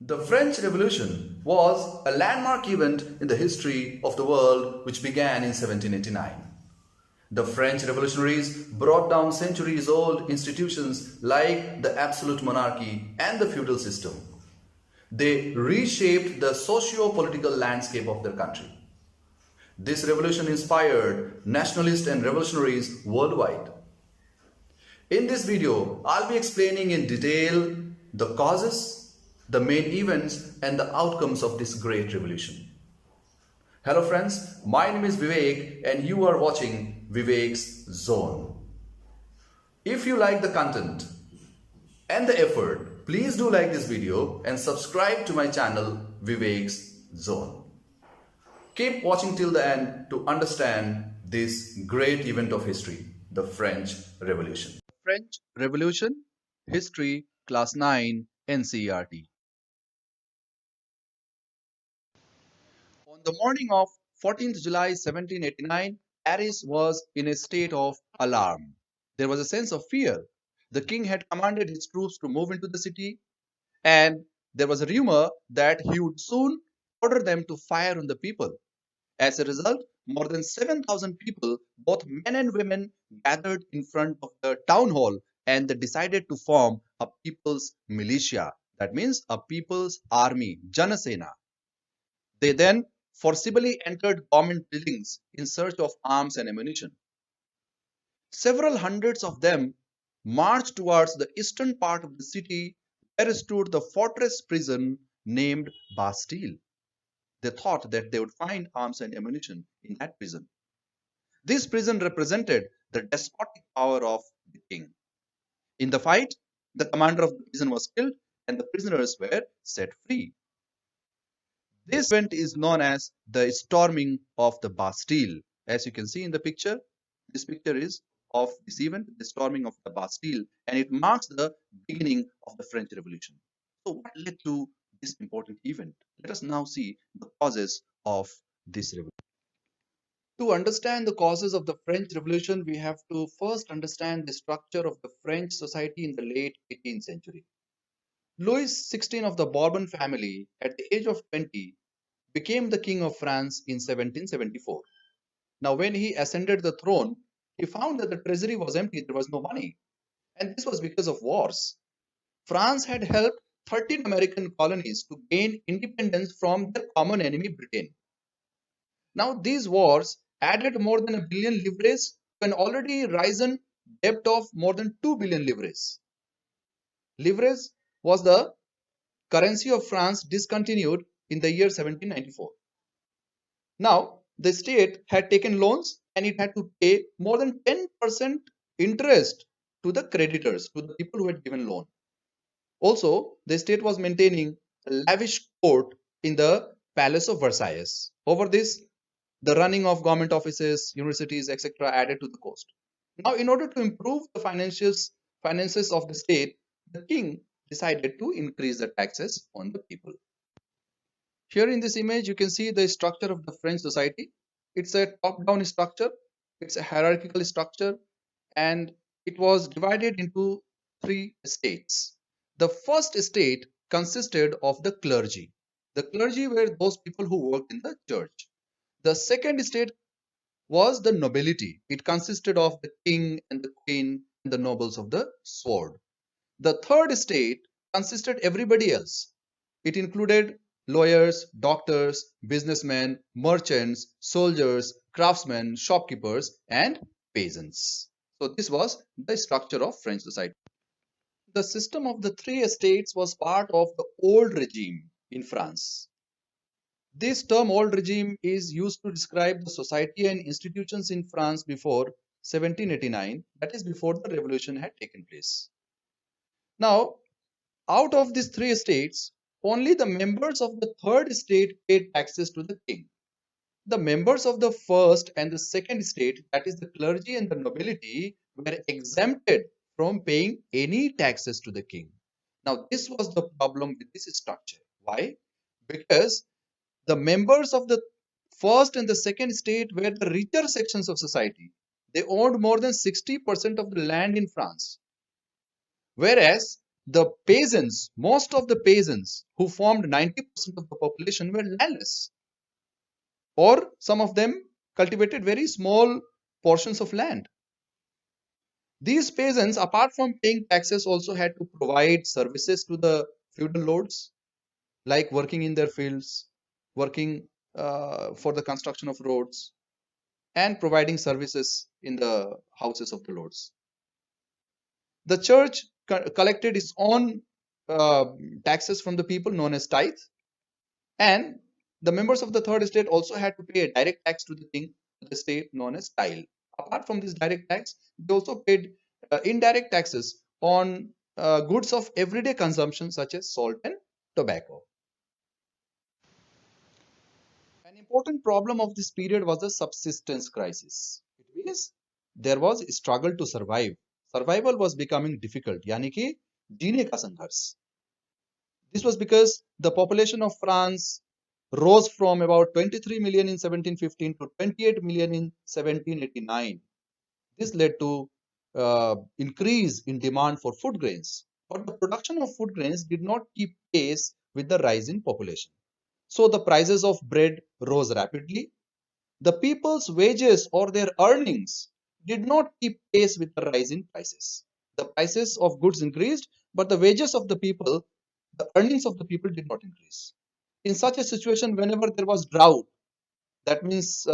The French Revolution was a landmark event in the history of the world which began in 1789. The French revolutionaries brought down centuries-old institutions like the absolute monarchy and the feudal system. They reshaped the socio-political landscape of their country. This revolution inspired nationalists and revolutionaries worldwide. In this video, I'll be explaining in detail the causes, the main events, and the outcomes of this great revolution. Hello friends, my name is Vivek and you are watching Vivek's Zone. If you like the content and the effort, please do like this video and subscribe to my channel Vivek's Zone. Keep watching till the end to understand this great event of history, the French Revolution. French Revolution, History, Class 9, NCERT. On the morning of 14th July 1789, Paris was in a state of alarm. There was a sense of fear. The king had commanded his troops to move into the city, and there was a rumor that he would soon order them to fire on the people. As a result, more than 7,000 people, both men and women, gathered in front of the town hall and they decided to form a people's militia. That means a people's army, Janasena. They then forcibly entered government buildings in search of arms and ammunition. Several hundreds of them marched towards the eastern part of the city where stood the fortress prison named Bastille. They thought that they would find arms and ammunition in that prison. This prison represented the despotic power of the king. In the fight, the commander of the prison was killed and the prisoners were set free. This event is known as the Storming of the Bastille. As you can see in the picture, this picture is of this event, the Storming of the Bastille, and it marks the beginning of the French Revolution. So what led to this important event? Let us now see the causes of this revolution. To understand the causes of the French Revolution, we have to first understand the structure of the French society in the late 18th century. Louis XVI of the Bourbon family, at the age of 20, became the King of France in 1774. Now, when he ascended the throne, he found that the treasury was empty, there was no money. And this was because of wars. France had helped 13 American colonies to gain independence from their common enemy, Britain. Now, these wars added more than 1 billion livres to an already risen debt of more than 2 billion livres. Livres was the currency of France discontinued in the year 1794. Now, the state had taken loans and it had to pay more than 10% interest to the creditors, to the people who had given loan. Also, the state was maintaining a lavish court in the Palace of Versailles. Over this, the running of government offices, universities, etc. added to the cost. Now, in order to improve the finances of the state, the king decided to increase the taxes on the people. Here in this image, you can see the structure of the French society. It's a top-down structure. It's a hierarchical structure, and it was divided into 3 estates. The first estate consisted of the clergy. The clergy were those people who worked in the church. The second estate was the nobility. It consisted of the king and the queen and the nobles of the sword. The third estate consisted everybody else. It included lawyers, doctors, businessmen, merchants, soldiers, craftsmen, shopkeepers, and peasants. So this was the structure of French society. The system of the 3 estates was part of the old regime in France. This term old regime is used to describe the society and institutions in France before 1789, that is before the revolution had taken place. Now, out of these 3 estates, only the members of the third estate paid taxes to the king. The members of the first and the second estate, that is the clergy and the nobility, were exempted from paying any taxes to the king. Now, this was the problem with this structure. Why? Because the members of the first and the second estate were the richer sections of society. They owned more than 60% of the land in France. Whereas The peasants, most of the peasants who formed 90% of the population were landless, or some of them cultivated very small portions of land. These peasants, apart from paying taxes, also had to provide services to the feudal lords, like working in their fields, working for the construction of roads, and providing services in the houses of the lords. The church collected its own uh, taxes from the people, known as tithe, and the members of the third estate also had to pay a direct tax to the king, the state, known as tile. Apart from this direct tax, they also paid indirect taxes on goods of everyday consumption, such as salt and tobacco. An important problem of this period was the subsistence crisis. It means there was a struggle to survive. Survival was becoming difficult. यानी कि जीने का संघर्ष. This was because the population of France rose from about 23 million in 1715 to 28 million in 1789. This led to increase in demand for food grains. But the production of food grains did not keep pace with the rise in population. So the prices of bread rose rapidly. The people's wages or their earnings did not keep pace with the rise in prices. The prices of goods increased, but the wages of the people, the earnings of the people did not increase. In such a situation, whenever there was drought, that means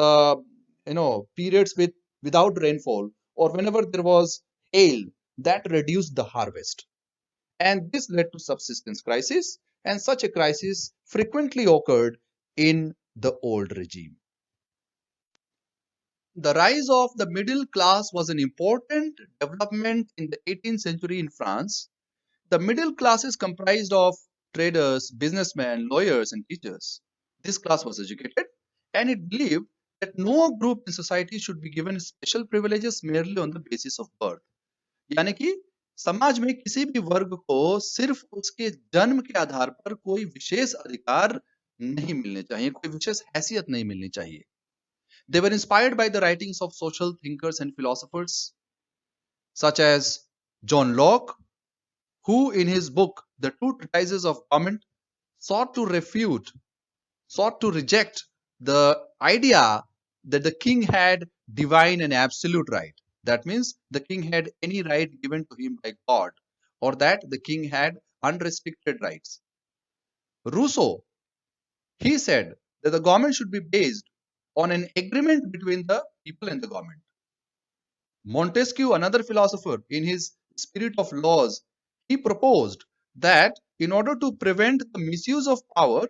periods without rainfall, or whenever there was hail, that reduced the harvest, and this led to subsistence crisis. And such a crisis frequently occurred in the old regime. The rise of the middle class was an important development in the 18th century in France. The middle class is comprised of traders, businessmen, lawyers, and teachers. This class was educated, and it believed that no group in society should be given special privileges merely on the basis of birth. यानी कि समाज में किसी भी वर्ग को सिर्फ उसके जन्म के आधार पर कोई विशेष अधिकार नहीं मिलने चाहिए, कोई विशेष हैसियत नहीं मिलनी चाहिए. They were inspired by the writings of social thinkers and philosophers such as John Locke, who in his book The Two Treatises of Government sought to refute, sought to reject the idea that the king had divine and absolute right. That means the king had any right given to him by God, or that the king had unrestricted rights. Rousseau, he said that the government should be based on an agreement between the people and the government. Montesquieu, another philosopher, in his Spirit of Laws, he proposed that in order to prevent the misuse of power,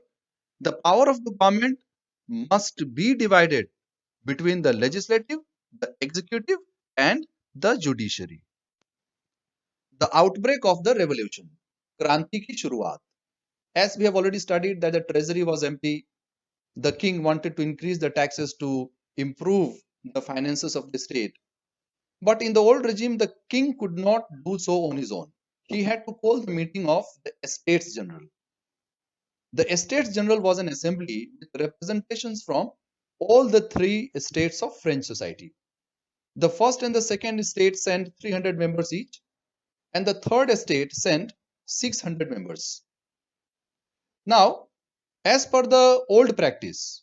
the power of the government must be divided between the legislative, the executive, and the judiciary. The outbreak of the revolution, Kranti ki shuruaat. As we have already studied that the treasury was empty, the king wanted to increase the taxes to improve the finances of the state. But in the old regime, the king could not do so on his own. He had to call the meeting of the Estates-General. The Estates-General was an assembly with representations from all the three estates of French society. The first and the second estate sent 300 members each, and the third estate sent 600 members. Now, as per the old practice,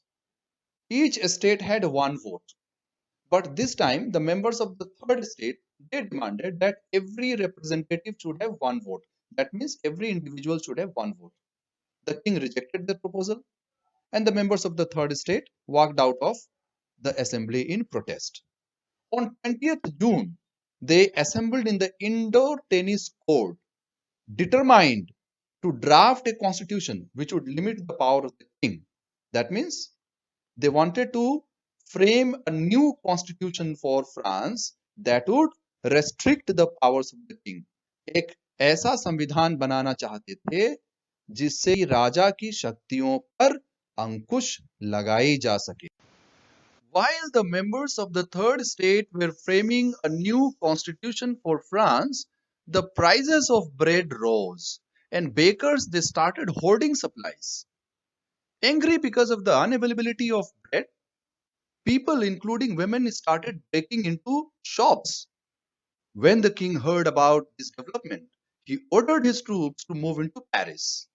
each estate had one vote. But this time, the members of the third estate, they demanded that every representative should have one vote. That means every individual should have one vote. The king rejected the proposal, and the members of the third estate walked out of the assembly in protest. On 20th June, they assembled in the indoor tennis court, determined to draft a constitution which would limit the power of the king. That means they wanted to frame a new constitution for France that would restrict the powers of the king. एक ऐसा संविधान बनाना चाहते थे जिससे राजा की शक्तियों पर अंकुश लगाई जा सके. While the members of the third estate were framing a new constitution for France, the prices of bread rose, and bakers they started hoarding supplies. Angry because of the unavailability of bread, people, including women, started breaking into shops. When the king heard about this development, he ordered his troops to move into Paris.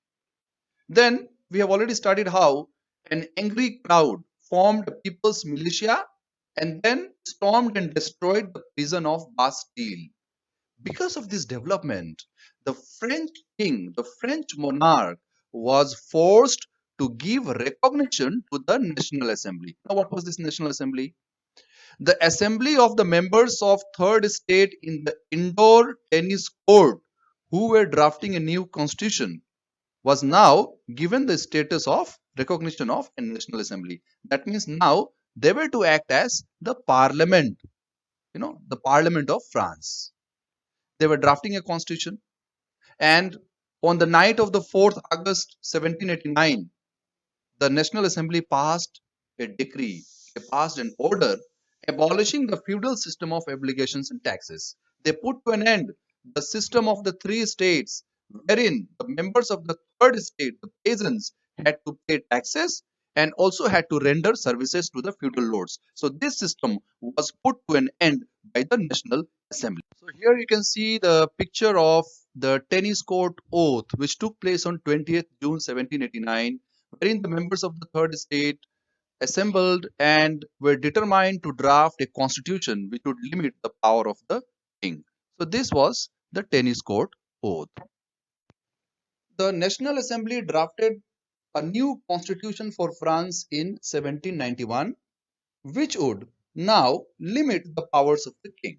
Then we have already studied how an angry crowd formed a people's militia and then stormed and destroyed the prison of Bastille. Because of this development, the French king, the French monarch, was forced to give recognition to the National Assembly. Now, what was this National Assembly? The assembly of the members of third estate in the indoor tennis court who were drafting a new constitution was now given the status of recognition of a National Assembly. That means now they were to act as the parliament, the parliament of France. They were drafting a constitution, and on the night of the 4th August 1789, the National Assembly passed a decree, they passed an order abolishing the feudal system of obligations and taxes. They put to an end the system of the three states, wherein the members of the third estate, the peasants, had to pay taxes and also had to render services to the feudal lords. So this system was put to an end by the National Assembly. So here you can see the picture of the tennis court oath, which took place on 20th June 1789, wherein the members of the third estate assembled and were determined to draft a constitution which would limit the power of the king. So this was the tennis court oath. The National Assembly drafted a new constitution for France in 1791, which would now limit the powers of the king.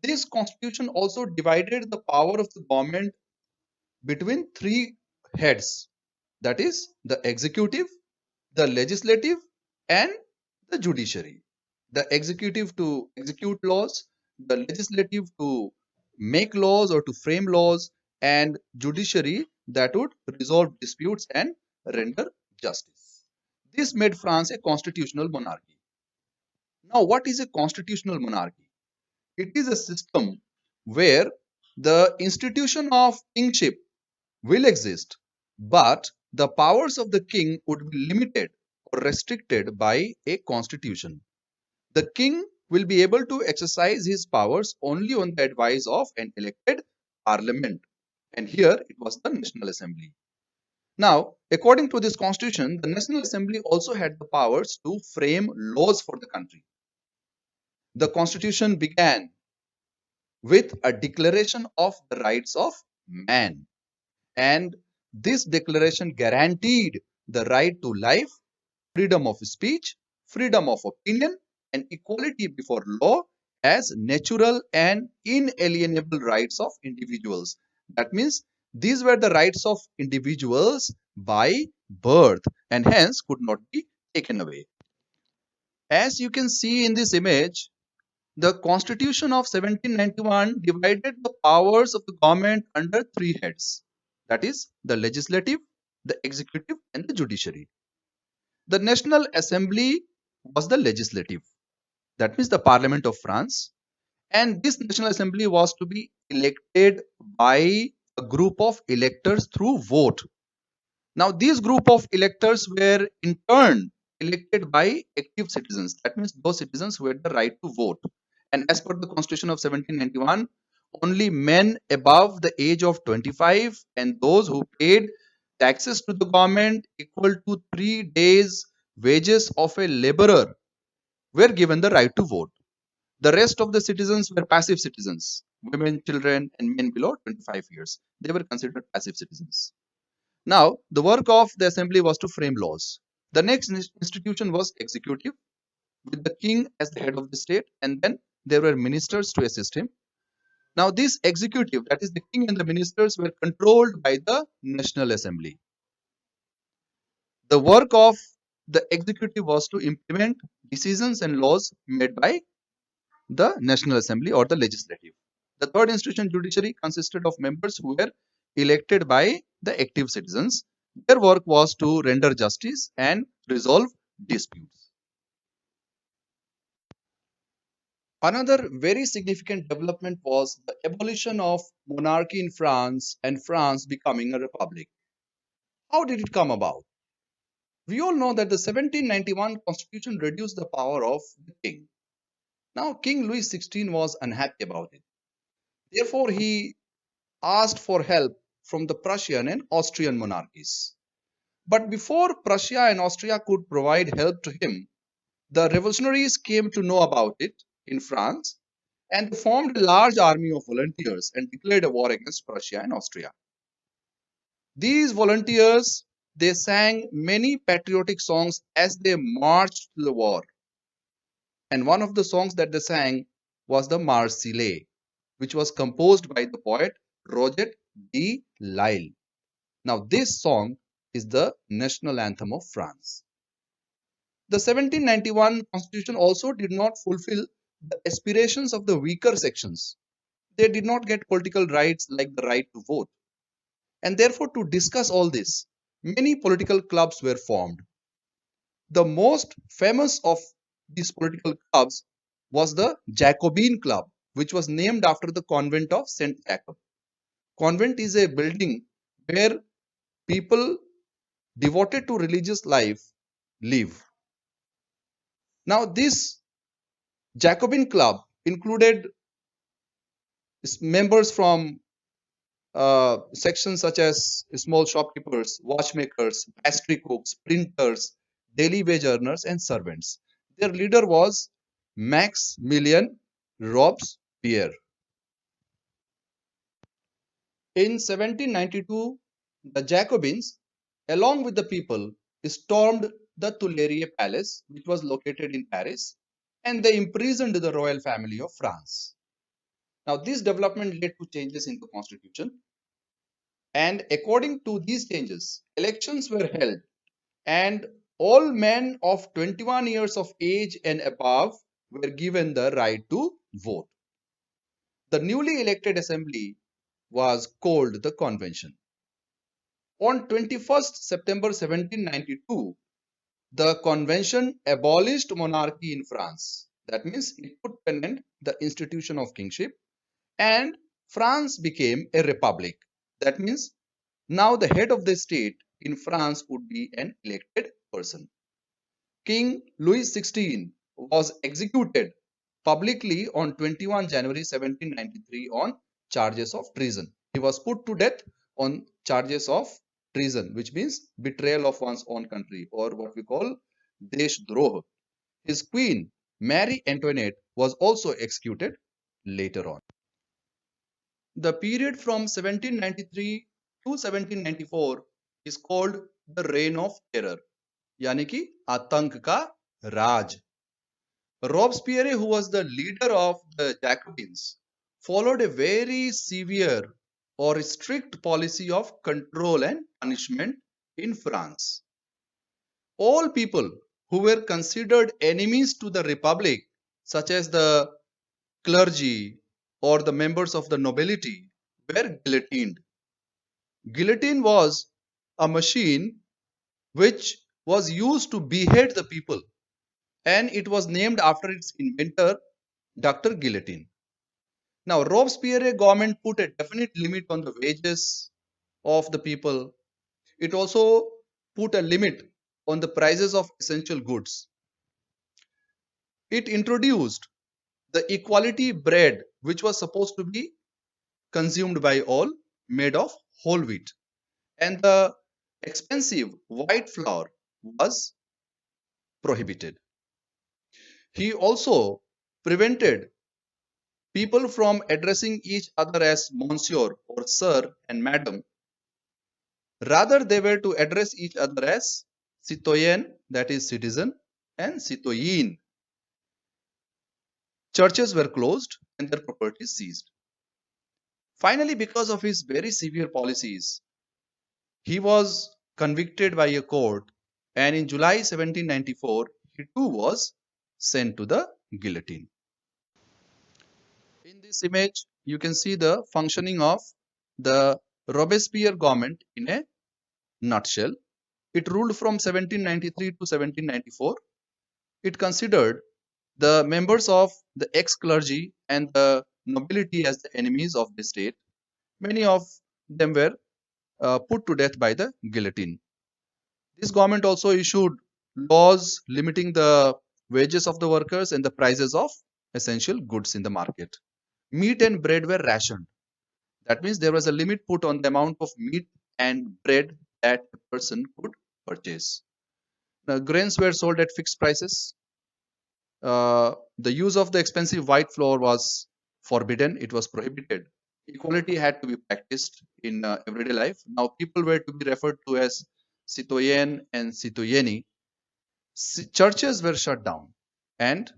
This constitution also divided the power of the government between three heads, that is, the executive, the legislative, and the judiciary. The executive to execute laws, the legislative to make laws or to frame laws, and judiciary that would resolve disputes and render justice. This made France a constitutional monarchy. Now, what is a constitutional monarchy? It is a system where the institution of kingship will exist, but the powers of the king would be limited or restricted by a constitution. The king will be able to exercise his powers only on the advice of an elected parliament. And here it was the National Assembly. Now, according to this constitution, the National Assembly also had the powers to frame laws for the country. The constitution began with a declaration of the rights of man. And this declaration guaranteed the right to life, freedom of speech, freedom of opinion, and equality before law as natural and inalienable rights of individuals. That means these were the rights of individuals by birth and hence could not be taken away. As you can see in this image, the Constitution of 1791 divided the powers of the government under three heads, that is, the legislative, the executive, and the judiciary. The National Assembly was the legislative, that means the Parliament of France, and this National Assembly was to be elected by a group of electors through vote. Now, these group of electors were in turn elected by active citizens, that means those citizens who had the right to vote. And as per the Constitution of 1791, only men above the age of 25 and those who paid taxes to the government equal to 3 days wages of a laborer were given the right to vote. The rest of the citizens were passive citizens, women, children, and men below 25 years. They were considered passive citizens. Now, the work of the assembly was to frame laws. The next institution was executive, with the king as the head of the state, and then there were ministers to assist him. Now, this executive, that is the king and the ministers, were controlled by the National Assembly. The work of the executive was to implement decisions and laws made by the National Assembly or the legislative. The third institution, judiciary, consisted of members who were elected by the active citizens. Their work was to render justice and resolve disputes. Another very significant development was the abolition of monarchy in France and France becoming a republic. How did it come about? We all know that the 1791 constitution reduced the power of the king. Now, King Louis XVI was unhappy about it. Therefore, he asked for help from the Prussian and Austrian monarchies. But before Prussia and Austria could provide help to him, the revolutionaries came to know about it in France and they formed a large army of volunteers and declared a war against Prussia and Austria. These volunteers, they sang many patriotic songs as they marched to the war. And one of the songs that they sang was the Marseillaise, which was composed by the poet Roget de Lisle. Now, this song is the national anthem of France. The 1791 constitution also did not fulfill the aspirations of the weaker sections. They did not get political rights like the right to vote. And therefore, to discuss all this, many political clubs were formed. The most famous of these political clubs was the Jacobin Club, which was named after the convent of St. Jacob. Convent is a building where people devoted to religious life live. Now, this Jacobin Club included members from sections such as small shopkeepers, watchmakers, pastry cooks, printers, daily wage earners, and servants. Their leader was Maximilien Robespierre. In 1792, the Jacobins, along with the people, stormed the Tuileries Palace, which was located in Paris, and they imprisoned the royal family of France. Now, this development led to changes in the constitution, and according to these changes, elections were held, and all men of 21 years of age and above were given the right to vote. The newly elected assembly was called the convention. On 21st September 1792, the convention abolished monarchy in France. That means it put an end to the institution of kingship and France became a republic. That means now the head of the state in France would be an elected person. King Louis XVI was executed publicly on 21 January 1793 on charges of treason. He was put to death on charges of treason, which means betrayal of one's own country, or what we call Deshdroh. His queen, Marie Antoinette, was also executed later on. The period from 1793 to 1794 is called the Reign of Terror, यानी कि आतंक का राज. Robespierre, who was the leader of the Jacobins, followed a very severe or strict policy of control and punishment in France. All people who were considered enemies to the republic, such as the clergy or the members of the nobility, were guillotined. Guillotine was a machine which was used to behead the people, and it was named after its inventor, Dr. Guillotine. Now, Robespierre government put a definite limit on the wages of the people. It also put a limit on the prices of essential goods. It introduced the equality bread, which was supposed to be consumed by all, made of whole wheat, and the expensive white flour was prohibited. He also prevented people from addressing each other as monsieur or sir and madam. Rather, they were to address each other as citoyen, that is citizen, and citoyenne. Churches were closed and their property seized. Finally, because of his very severe policies, he was convicted by a court, and in July 1794, he too was sent to the guillotine. In this image, you can see the functioning of the Robespierre government in a nutshell. It ruled from 1793 to 1794. It considered the members of the ex-clergy and the nobility as the enemies of the state. Many of them were put to death by the guillotine. This government also issued laws limiting the wages of the workers and the prices of essential goods in the market. Meat and bread were rationed. That means there was a limit put on the amount of meat and bread that a person could purchase. Now, grains were sold at fixed prices. The use of the expensive white flour was forbidden, it was prohibited. Equality had to be practiced in everyday life. Now, people were to be referred to as citoyen and citoyenne. Churches were shut down. And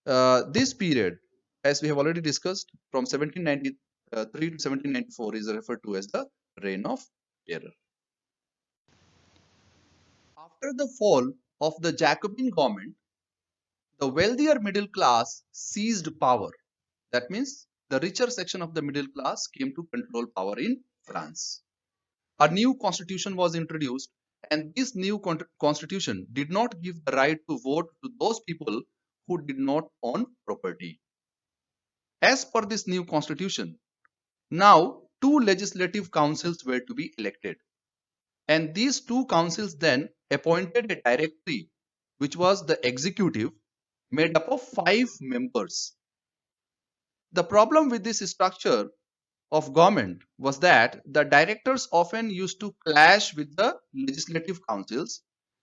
this period, as we have already discussed, from 1793 to 1794 is referred to as the Reign of Terror. After the fall of the Jacobin government, the wealthier middle class seized power. That means the richer section of the middle class came to control power in France. A new constitution was introduced, and this new constitution did not give the right to vote to those people who did not own property. As per this new constitution, now two legislative councils were to be elected, and these two councils then appointed a directory, which was the executive, made up of 5 members. The problem with this structure of government was that the directors often used to clash with the legislative councils,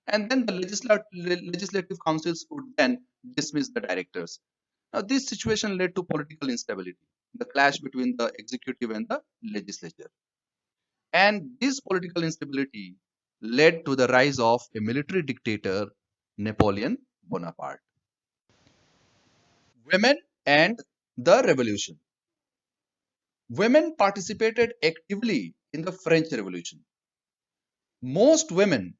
and then the legislative councils would then dismiss the directors. Now, this situation led to political instability, the clash between the executive and the legislature. And this political instability led to the rise of a military dictator, Napoleon Bonaparte. Women and the revolution. Women participated actively in the French Revolution. Most women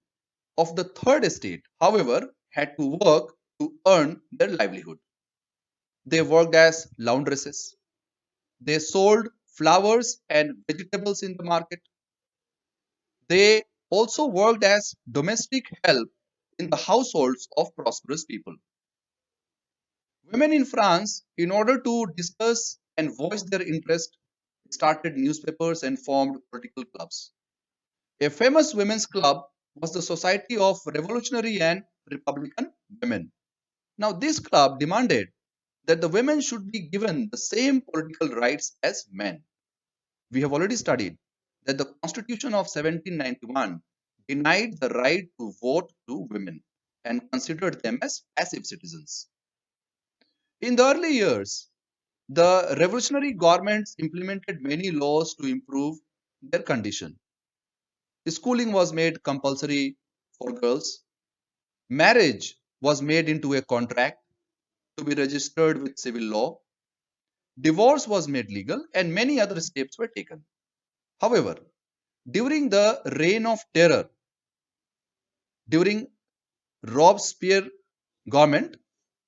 of the third estate, however, had to work to earn their livelihood. They worked as laundresses. They sold flowers and vegetables in the market. They also worked as domestic help in the households of prosperous people. Women in France, in order to discuss and voice their interest, started newspapers and formed political clubs. A famous women's club was the Society of Revolutionary and Republican Women. Now, this club demanded that the women should be given the same political rights as men. We have already studied that the Constitution of 1791 denied the right to vote to women and considered them as passive citizens. In the early years, the revolutionary governments implemented many laws to improve their condition. Schooling was made compulsory for girls. Marriage was made into a contract to be registered with civil law. Divorce was made legal, and many other steps were taken. However, during the reign of terror, during Robespierre government,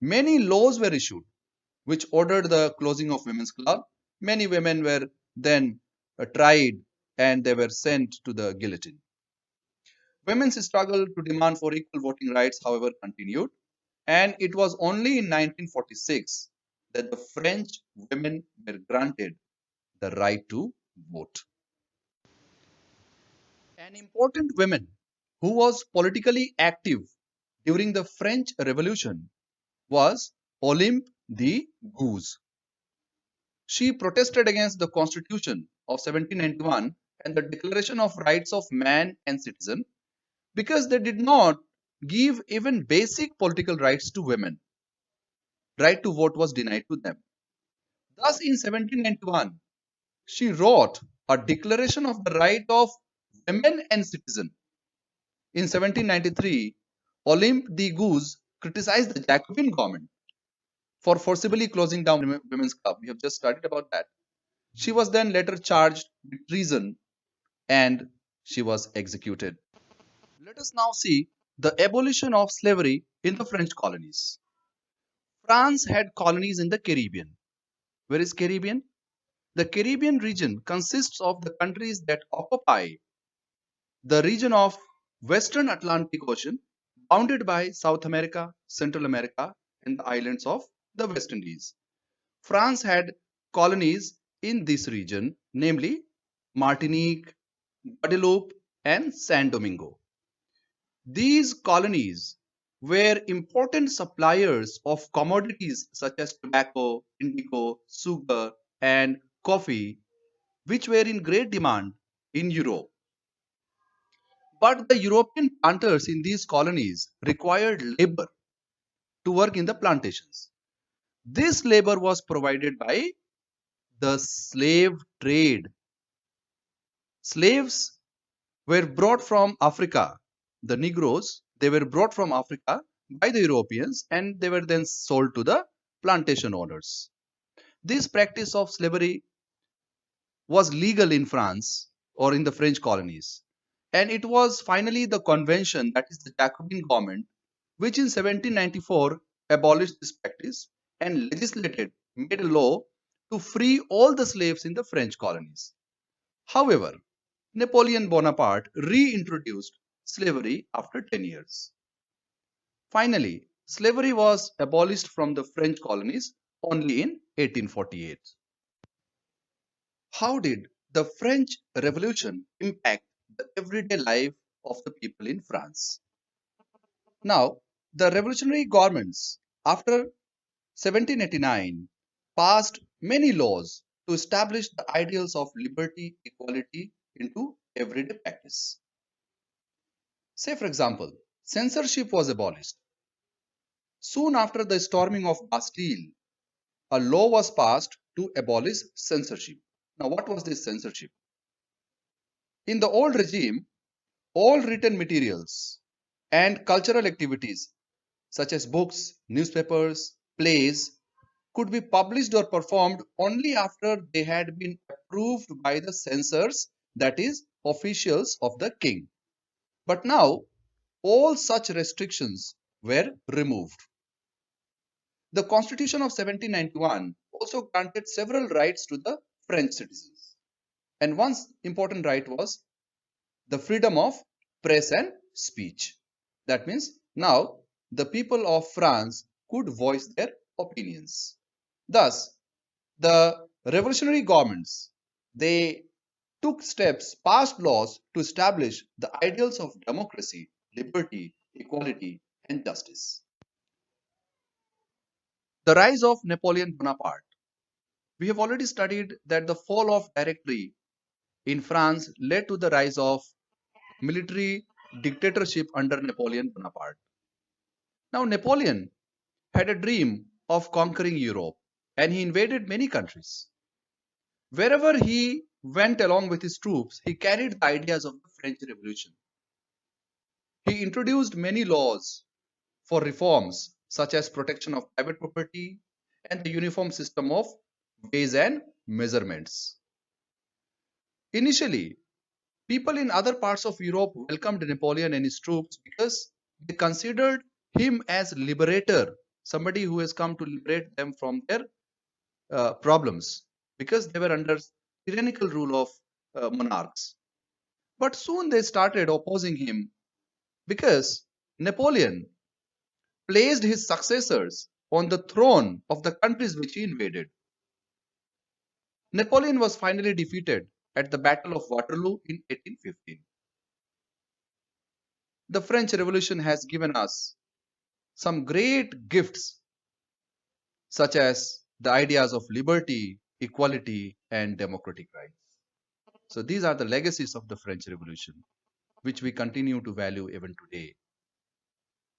many laws were issued which ordered the closing of women's club. Many women were then tried and they were sent to the guillotine. Women's struggle to demand for equal voting rights, however, continued, and it was only in 1946 that the French women were granted the right to vote. An important woman who was politically active during the French Revolution was Olympe de Gouges. She protested against the Constitution of 1791 and the Declaration of Rights of Man and Citizen because they did not give even basic political rights to women. Right to vote was denied to them. Thus, in 1791, she wrote a Declaration of the Right of Women and Citizen. In 1793, Olympe de Gouges criticized the Jacobin government for forcibly closing down women's club. We have just studied about that. She was then later charged with treason and she was executed. Let us now see the abolition of slavery in the French colonies. France had colonies in the Caribbean. Where is Caribbean? The Caribbean region consists of the countries that occupy the region of Western Atlantic Ocean, bounded by South America, Central America, and the islands of the West Indies. France had colonies in this region, namely Martinique, Guadeloupe, and San Domingo. These colonies were important suppliers of commodities such as tobacco, indigo, sugar, and coffee which were in great demand in Europe. But the European planters in these colonies required labor to work in the plantations. This labor was provided by the slave trade. Slaves were brought from Africa. The Negroes, they were brought from Africa by the Europeans and they were then sold to the plantation owners. This practice of slavery was legal in France or in the French colonies. And it was finally the convention, that is the Jacobin government, which in 1794 abolished this practice and legislated, made a law to free all the slaves in the French colonies. However, Napoleon Bonaparte reintroduced slavery after 10 years. Finally, slavery was abolished from the French colonies only in 1848. How did the French Revolution impact the everyday life of the people in France? Now, the revolutionary governments after 1789 passed many laws to establish the ideals of liberty, equality into everyday practice. Say, for example, censorship was abolished. Soon after the storming of Bastille, a law was passed to abolish censorship. Now, what was this censorship? In the old regime, all written materials and cultural activities such as books, newspapers, plays could be published or performed only after they had been approved by the censors, that is, officials of the king. But now, all such restrictions were removed. The Constitution of 1791 also granted several rights to the French citizens. And one important right was the freedom of press and speech. That means now the people of France could voice their opinions. Thus, the revolutionary governments, they took steps, passed laws to establish the ideals of democracy, liberty, equality, and justice. The rise of Napoleon Bonaparte. We have already studied that the fall of directory in France led to the rise of military dictatorship under Napoleon Bonaparte. Now, Napoleon had a dream of conquering Europe and he invaded many countries. Wherever he went along with his troops, he carried the ideas of the French Revolution. He introduced many laws for reforms such as protection of private property and the uniform system of weighs and measurements. Initially, people in other parts of Europe welcomed Napoleon and his troops because they considered him as liberator, somebody who has come to liberate them from their problems because they were under tyrannical rule of monarchs. But soon they started opposing him because Napoleon placed his successors on the throne of the countries which he invaded. Napoleon was finally defeated at the Battle of Waterloo in 1815. The French Revolution has given us some great gifts, such as the ideas of liberty, equality, and democratic rights. So, these are the legacies of the French Revolution, which we continue to value even today.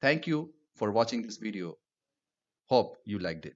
Thank you for watching this video. Hope you liked it.